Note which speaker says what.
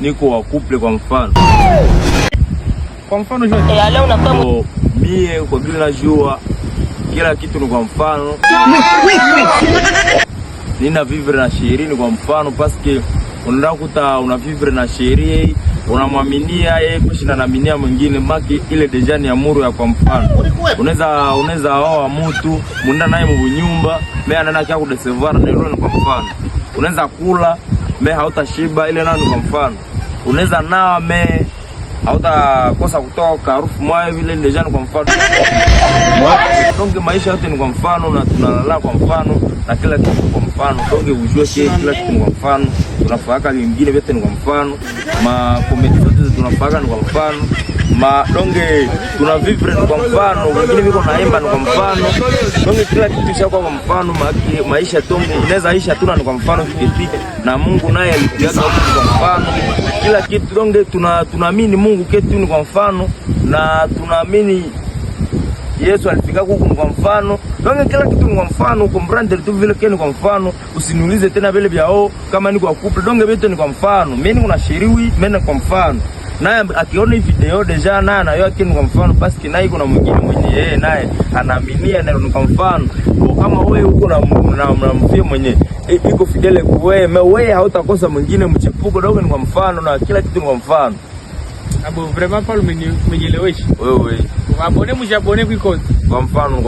Speaker 1: niko wa couple kwa mfano.
Speaker 2: Kwa mfano leo
Speaker 1: unapata mie kwa vile najua kila kitu ni kwa mfano. Nina vivre na sheria kwa mfano paske unaenda kuta una vivre na sheria, unamwaminia yeye kushinda naaminia mwingine, maki ile deja ni amuru ya kwa mfano. Unaweza oa mtu munda naye mu nyumba, mimi anaenda kia kudesevoir na ile kwa mfano. Unaweza kula mimi hautashiba ile nani kwa mfano. Unaweza nawa mimi hautakosa kutoka harufu moja vile deja ni kwa mfano. Donge maisha yote ni kwa mfano na tunalala kwa mfano na kila kitu kwa mfano. Donge ujue kila kitu ni kwa mfano. Tunafaka vingine vyote ni kwa mfano. Ma comedy zote tunafaka ni kwa mfano. Ma donge tuna vivre ni kwa mfano, wengine viko naimba ni kwa mfano. Donge kila kitu chako kwa mfano, maisha donge inaweza isha tuna ni kwa mfano vikifika na Mungu naye alikujaga kwa mfano. Kila kitu donge tunaamini Mungu ketu ni kwa mfano na tunaamini Yesu alifika huku kwa mfano. Donge kila kitu kwa mfano, uko mbrande tu vile keni kwa mfano. Usiniulize tena vile vya kama niko kwa couple, donge vitu ni kwa mfano. Mimi niko na shiriwi, mimi kwa mfano. Naye akiona hii video deja naye na yeye kwa mfano, basi naye kuna mwingine mwenye yeye naye anaaminia na ni kwa mfano. Kama wewe uko na mfie mwenye iko fidele kwa wewe hautakosa mwingine mchepuko, donge ni kwa mfano na kila kitu ni kwa mfano.
Speaker 2: Abo vraiment pas umenyelewesha.
Speaker 1: Wewe.
Speaker 2: Abone mjabone kwa
Speaker 1: mfano